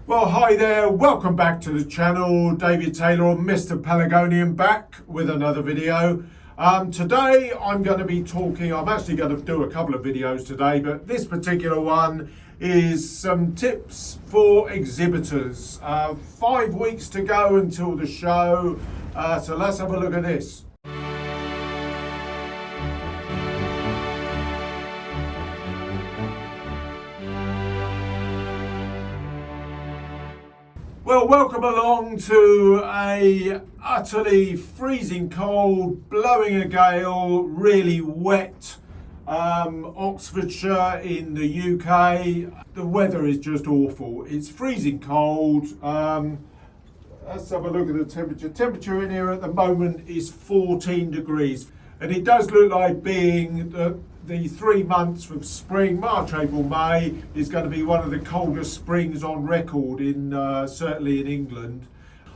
Well, hi there, welcome back to the channel. David Taylor or Mr Pelargonium back with another video. Today I'm going to be talking, I'm actually going to do a couple of videos today, but this particular one is some tips for exhibitors. 5 weeks to go until the show, so let's have a look at this. Well, welcome along to a utterly freezing cold, blowing a gale, really wet Oxfordshire in the UK. The weather is just awful. It's freezing cold. Let's have a look at the temperature. Temperature in here at the moment is 14 degrees. And it does look like being the 3 months from spring, March, April, May, is going to be one of the coldest springs on record, certainly in England.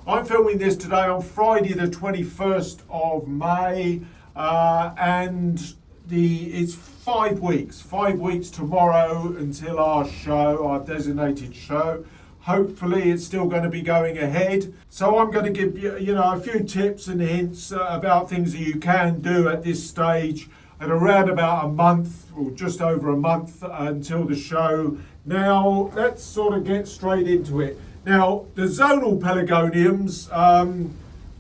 I'm filming this today on Friday the 21st of May, and it's 5 weeks tomorrow until our show, our designated show. Hopefully it's still going to be going ahead. So I'm going to give you, a few tips and hints about things that you can do at this stage at around about a month or just over a month until the show. Now let's sort of get straight into it. Now the zonal pelargoniums,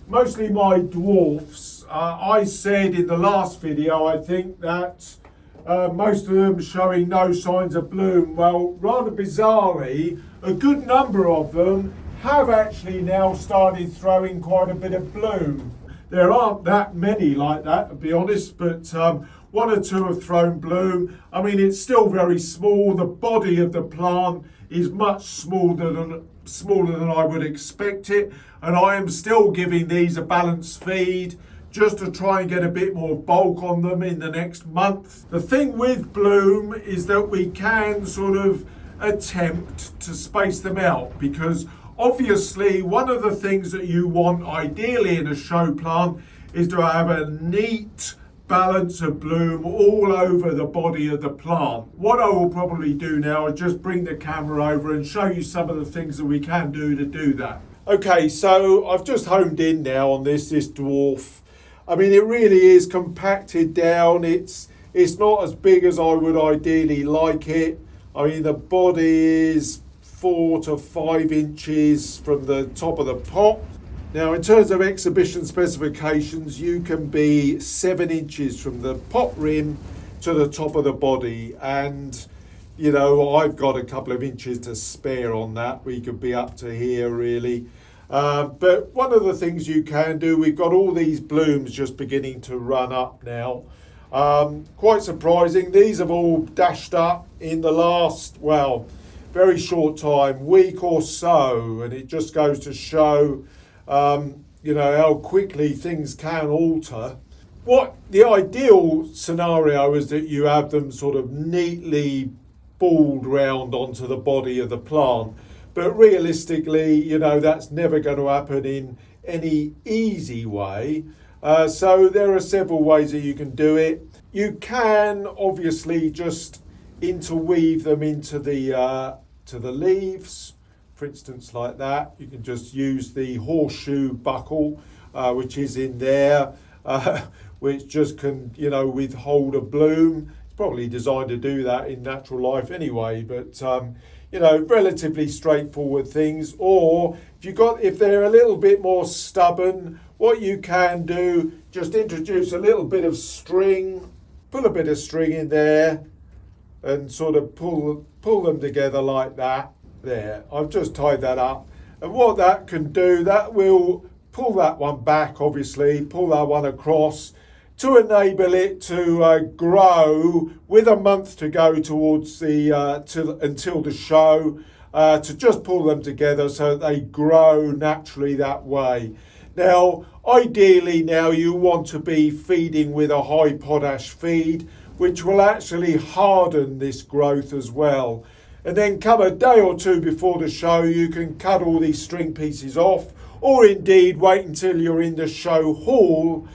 mostly my dwarfs, I said in the last video I think that most of them showing no signs of bloom. Well, rather bizarrely, a good number of them have actually now started throwing quite a bit of bloom. There aren't that many like that, to be honest, but one or two have thrown bloom. I mean, it's still very small. The body of the plant is much smaller than I would expect it, and I am still giving these a balanced feed just to try and get a bit more bulk on them in the next month. The thing with bloom is that we can sort of attempt to space them out, because obviously one of the things that you want ideally in a show plant is to have a neat balance of bloom all over the body of the plant. What I will probably do now is just bring the camera over and show you some of the things that we can do to do that. Okay, so I've just homed in now on this dwarf. I mean, it really is compacted down. It's not as big as I would ideally like it. I mean, the body is 4 to 5 inches from the top of the pot. Now, in terms of exhibition specifications, you can be 7 inches from the pot rim to the top of the body. And, I've got a couple of inches to spare on that. We could be up to here, really. But one of the things you can do, we've got all these blooms just beginning to run up now. Quite surprising. These have all dashed up in the last, very short time, week or so. And it just goes to show how quickly things can alter. What the ideal scenario is that you have them sort of neatly balled round onto the body of the plant. But realistically, that's never going to happen in any easy way. So there are several ways that you can do it. You can obviously just interweave them into the leaves. For instance, like that, you can just use the horseshoe buckle, which is in there, which just can, withhold a bloom. It's probably designed to do that in natural life anyway, but, relatively straightforward things. Or if they're a little bit more stubborn, what you can do, just introduce a little bit of string, put a bit of string in there, and sort of pull them together like that. There, I've just tied that up, and what that can do, that will pull that one back, obviously, pull that one across to enable it to grow with a month to go towards until the show, to just pull them together so that they grow naturally that way. Now, ideally now you want to be feeding with a high potash feed, which will actually harden this growth as well. And then come a day or two before the show, you can cut all these string pieces off, or indeed wait until you're in the show hall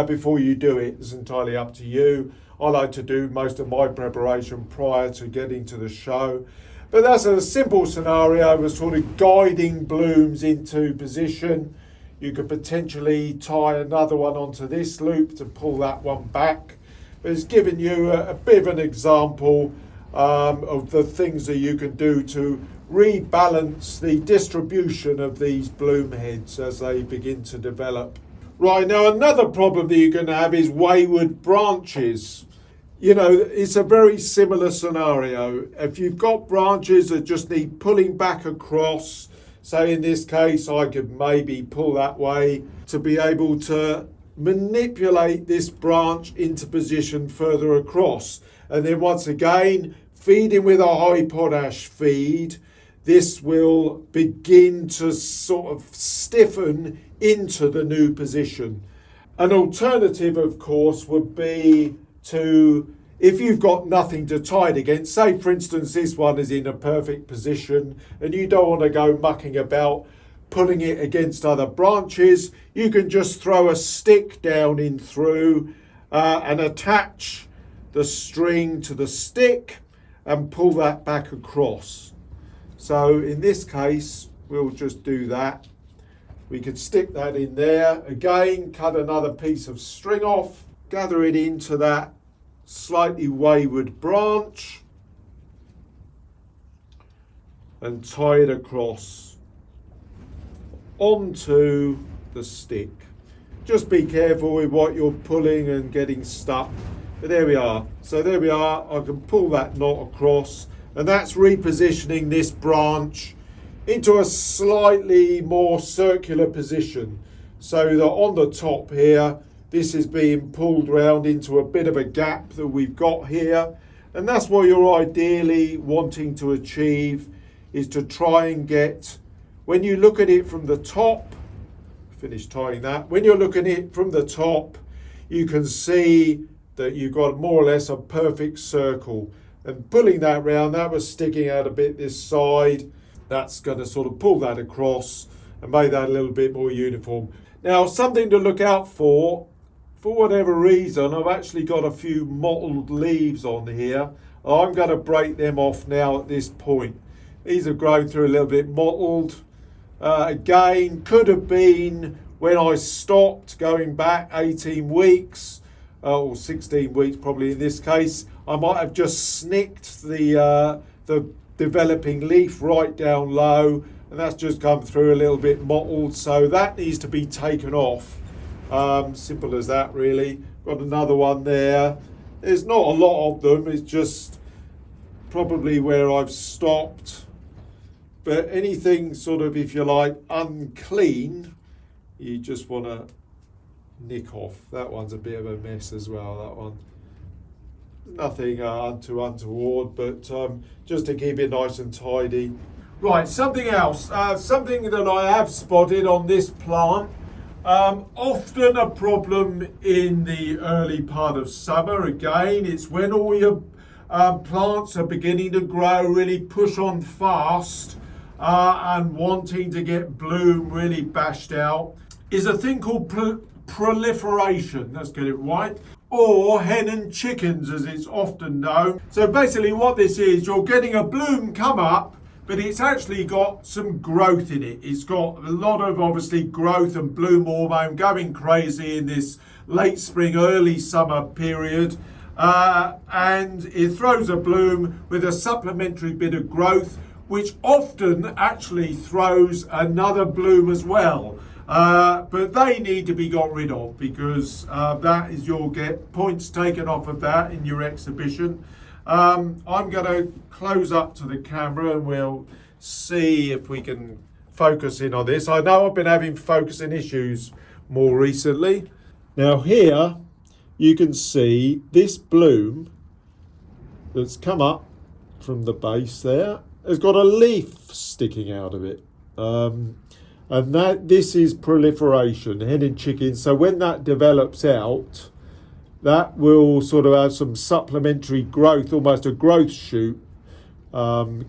before you do it. It's entirely up to you. I like to do most of my preparation prior to getting to the show. But that's a simple scenario of sort of guiding blooms into position. You could potentially tie another one onto this loop to pull that one back. But it's given you a bit of an example of the things that you can do to rebalance the distribution of these bloom heads as they begin to develop. Right, now another problem that you're going to have is wayward branches. You know, it's a very similar scenario. If you've got branches that just need pulling back across, say in this case I could maybe pull that way to be able to manipulate this branch into position further across. And then once again, feeding with a high potash feed, this will begin to sort of stiffen into the new position. An alternative, of course, would be to, if you've got nothing to tie it against, say for instance this one is in a perfect position and you don't want to go mucking about pulling it against other branches, you can just throw a stick down in through and attach the string to the stick and pull that back across. So in this case we'll just do that. We could stick that in there, again cut another piece of string off, gather it into that slightly wayward branch and tie it across onto the stick. Just be careful with what you're pulling and getting stuck. But there we are. So there we are. I can pull that knot across, and that's repositioning this branch into a slightly more circular position, so that on the top here this is being pulled round into a bit of a gap that we've got here. And that's what you're ideally wanting to achieve, is to try and get, when you look at it from the top, finish tying that, when you're looking at it from the top, you can see that you've got more or less a perfect circle. And pulling that round, that was sticking out a bit this side, that's going to sort of pull that across and make that a little bit more uniform. Now, something to look out for whatever reason, I've actually got a few mottled leaves on here. I'm going to break them off now at this point. These have grown through a little bit mottled. Again, could have been when I stopped going back 18 weeks, or 16 weeks probably in this case. I might have just snicked the developing leaf right down low, and that's just come through a little bit mottled, so that needs to be taken off. Simple as that, really. Got another one there. There's not a lot of them, it's just probably where I've stopped. But anything sort of, if you like, unclean, you just want to nick off. That one's a bit of a mess as well, that one. Nothing untoward, but just to keep it nice and tidy. Right, something else. Something that I have spotted on this plant. Often a problem in the early part of summer. Again, it's when all your plants are beginning to grow, really push on fast and wanting to get bloom really bashed out, is a thing called proliferation. Let's get it right. Or hen and chickens, as it's often known. So basically what this is, you're getting a bloom come up, but it's actually got some growth in it. It's got a lot of, obviously, growth and bloom hormone going crazy in this late spring, early summer period. And it throws a bloom with a supplementary bit of growth, which often actually throws another bloom as well. But they need to be got rid of, because that is, you'll get points taken off of that in your exhibition. I'm going to close up to the camera and we'll see if we can focus in on this. I know I've been having focusing issues more recently. Now here you can see this bloom that's come up from the base there has got a leaf sticking out of it. And this is proliferation, hen and chicken. So when that develops out, that will sort of have some supplementary growth, almost a growth shoot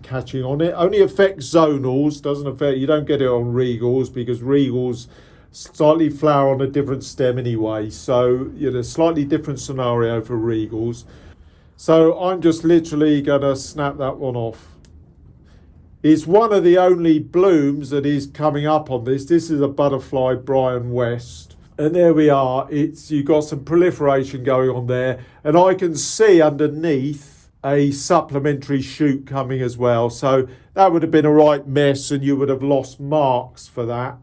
catching on it. Only affects zonals, doesn't affect, you don't get it on regals, because regals slightly flower on a different stem anyway. So, you know, slightly different scenario for regals. So I'm just literally going to snap that one off. It's one of the only blooms that is coming up on this. This is a butterfly Brian West. And there we are. You've got some proliferation going on there. And I can see underneath a supplementary shoot coming as well. So that would have been a right mess and you would have lost marks for that.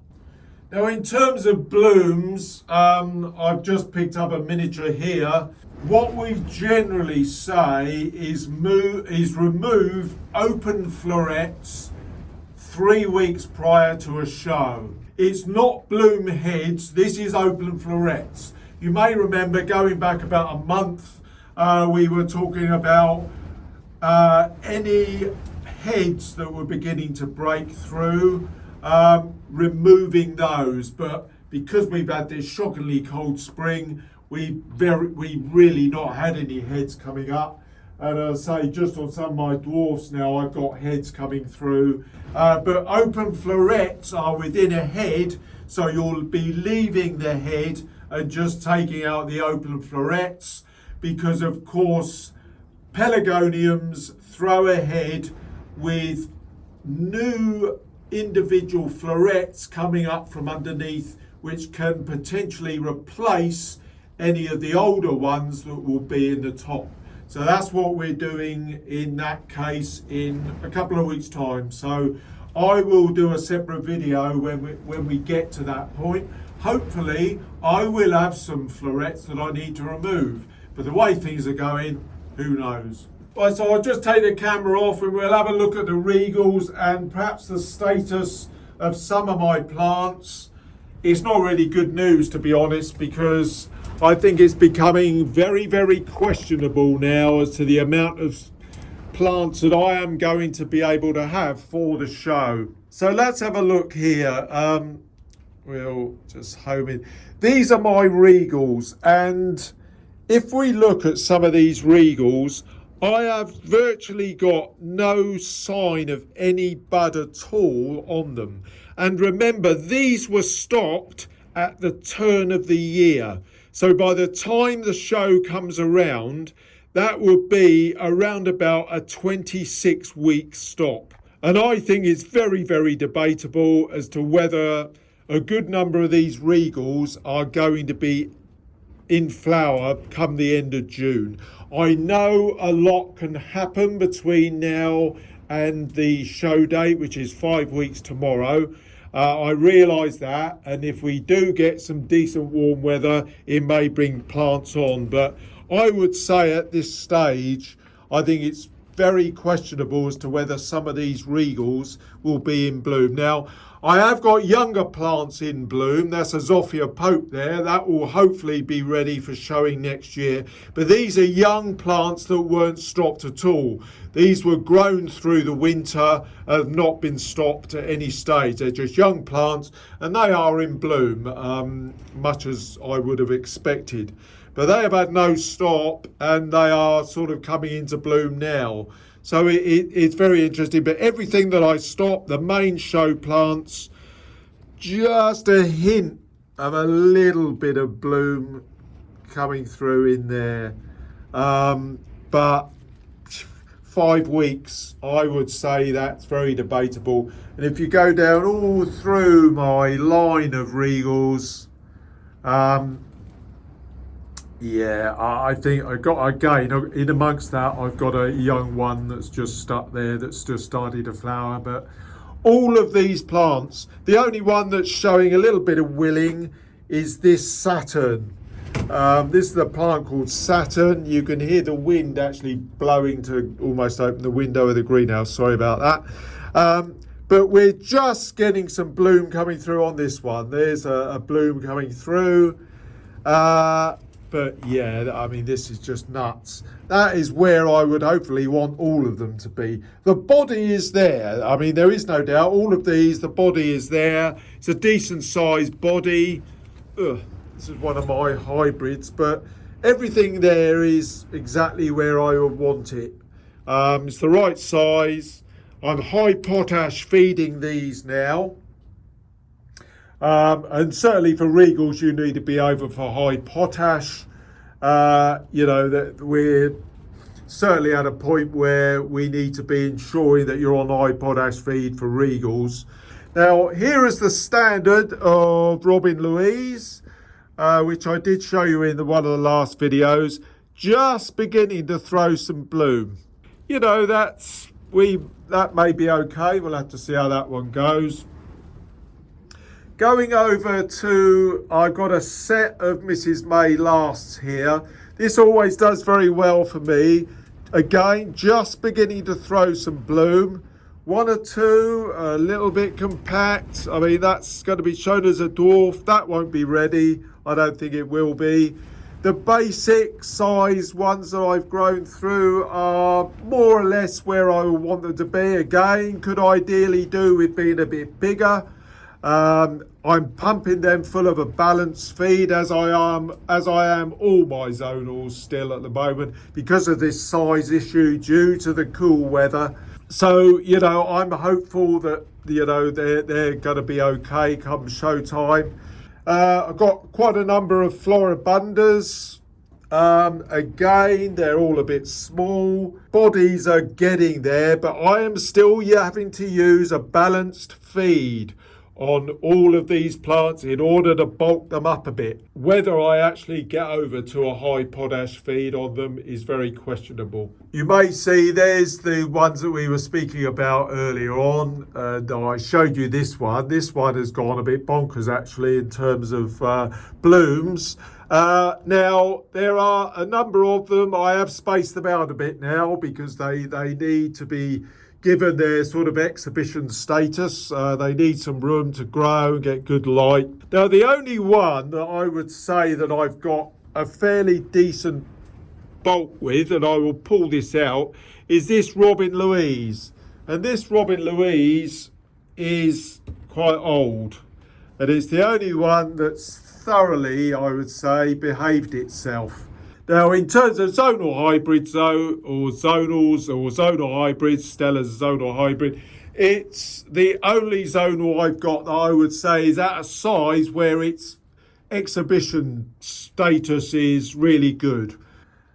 Now in terms of blooms, I've just picked up a miniature here. What we generally say is remove open florets 3 weeks prior to a show. It's not bloom heads, this is open florets. You may remember going back about a month, we were talking about any heads that were beginning to break through, removing those. But because we've had this shockingly cold spring, we really not had any heads coming up. And as I say, just on some of my dwarfs now, I've got heads coming through. But open florets are within a head, so you'll be leaving the head and just taking out the open florets, because of course pelargoniums throw ahead with new individual florets coming up from underneath, which can potentially replace any of the older ones that will be in the top. So that's what we're doing in that case in a couple of weeks' time. So I will do a separate video when we get to that point. Hopefully I will have some florets that I need to remove, but the way things are going, who knows. Right, so I'll just take the camera off and we'll have a look at the regals and perhaps the status of some of my plants. It's not really good news, to be honest, because I think it's becoming very, very questionable now as to the amount of plants that I am going to be able to have for the show. So let's have a look here. We'll just home in. These are my regals, and if we look at some of these regals, I have virtually got no sign of any bud at all on them. And remember, these were stopped at the turn of the year. So by the time the show comes around, that would be around about a 26-week stop. And I think it's very, very debatable as to whether a good number of these regals are going to be in flower come the end of June. I know a lot can happen between now and the show date, which is 5 weeks tomorrow. I realise that, and if we do get some decent warm weather, it may bring plants on. But I would say at this stage, I think it's very questionable as to whether some of these regals will be in bloom. Now, I have got younger plants in bloom. That's a Zophia Pope there. That will hopefully be ready for showing next year. But these are young plants that weren't stopped at all. These were grown through the winter, have not been stopped at any stage. They're just young plants and they are in bloom, much as I would have expected. But they have had no stop and they are sort of coming into bloom now. So it's very interesting. But everything that I stopped, the main show plants, just a hint of a little bit of bloom coming through in there. But 5 weeks, I would say that's very debatable. And if you go down all through my line of regals, yeah, I think I got, again, in amongst that, I've got a young one that's just stuck there, that's just started to flower. But all of these plants, the only one that's showing a little bit of willing is this Saturn. This is a plant called Saturn. You can hear the wind actually blowing to almost open the window of the greenhouse. Sorry about that. But we're just getting some bloom coming through on this one. There's a bloom coming through. But yeah, I mean, this is just nuts. That is where I would hopefully want all of them to be. The body is there. I mean, there is no doubt. All of these, the body is there. It's a decent sized body. Ugh, this is one of my hybrids, but everything there is exactly where I would want it. It's the right size. I'm high potash feeding these now. And certainly for regals, you need to be over for high potash. You know, that certainly at a point where we need to be ensuring that you're on high potash feed for Regals. Now, here is the standard of Robin Louise, which I did show you in one of the last videos, just beginning to throw some bloom. You know, that may be okay. We'll have to see how that one goes. Going over to, I've got a set of Mrs. May lasts here. This always does very well for me. Again, just beginning to throw some bloom. One or two, a little bit compact. I mean, that's going to be shown as a dwarf. That won't be ready. I don't think it will be. The basic size ones that I've grown through are more or less where I want them to be. Again, could ideally do with being a bit bigger. I'm pumping them full of a balanced feed as I am all my zonals still at the moment because of this size issue due to the cool weather. So, you know, I'm hopeful that, you know, they're going to be okay come show time. I've got quite a number of Floribundas. Again, they're all a bit small. Bodies are getting there, but I am still having to use a balanced feed on all of these plants in order to bulk them up a bit. Whether I actually get over to a high potash feed on them is very questionable. You may see there's the ones that we were speaking about earlier on, and I showed you this one. This one has gone a bit bonkers actually in terms of blooms. Now, there are a number of them. I have spaced them out a bit now because they need to be given their sort of exhibition status. They need some room to grow and get good light. Now, the only one that I would say that I've got a fairly decent bulk with, and I will pull this out, is this Robin Louise. And this Robin Louise is quite old. And it's the only one that's thoroughly, I would say, behaved itself. Now, in terms of zonal hybrids, though, or zonals, or zonal hybrids, Stella's zonal hybrid, it's the only zonal I've got that I would say is at a size where its exhibition status is really good.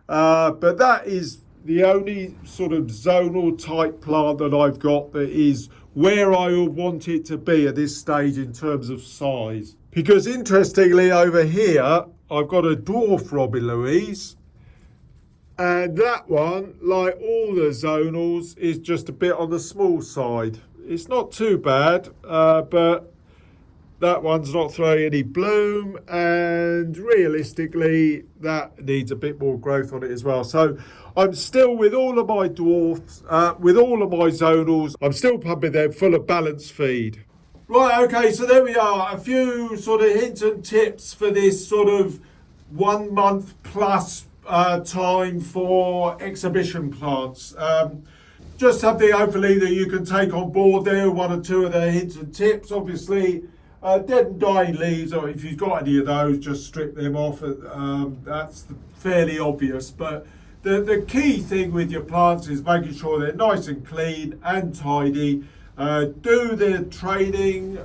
But that is the only sort of zonal type plant that I've got that is where I would want it to be at this stage in terms of size. Because interestingly, over here, I've got a dwarf Robin Louise, and that one, like all the zonals, is just a bit on the small side. It's not too bad, but that one's not throwing any bloom, and realistically, that needs a bit more growth on it as well. So I'm still, with all of my dwarfs, with all of my zonals, I'm still pumping them full of balanced feed. Right, okay, so there we are. A few sort of hints and tips for this sort of 1 month plus time for exhibition plants. Just something hopefully that you can take on board there, one or two of the hints and tips. Obviously, dead and dying leaves, or if you've got any of those, just strip them off. That's fairly obvious. But the key thing with your plants is making sure they're nice and clean and tidy. Do the training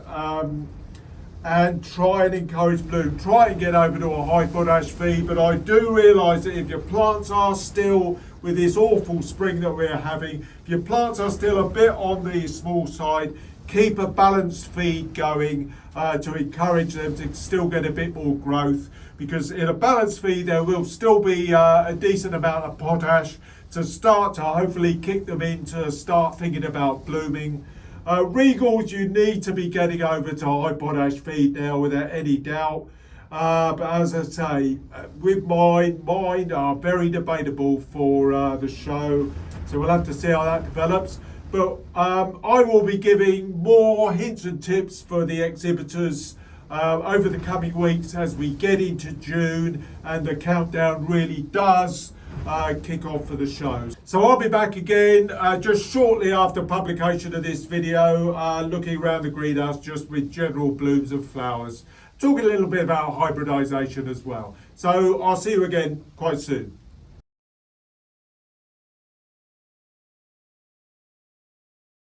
and try and encourage bloom. Try and get over to a high potash feed, but I do realise that if your plants are still, with this awful spring that we're having, if your plants are still a bit on the small side, keep a balanced feed going to encourage them to still get a bit more growth, because in a balanced feed there will still be a decent amount of potash to start to hopefully kick them in to start thinking about blooming. Regals, you need to be getting over to high potash feed now without any doubt. But as I say, with mine are very debatable for the show. So we'll have to see how that develops. But I will be giving more hints and tips for the exhibitors over the coming weeks as we get into June and the countdown really does kick off for the shows. So I'll be back again just shortly after publication of this video, looking around the greenhouse just with general blooms of flowers. Talking a little bit about hybridization as well. So I'll see you again quite soon.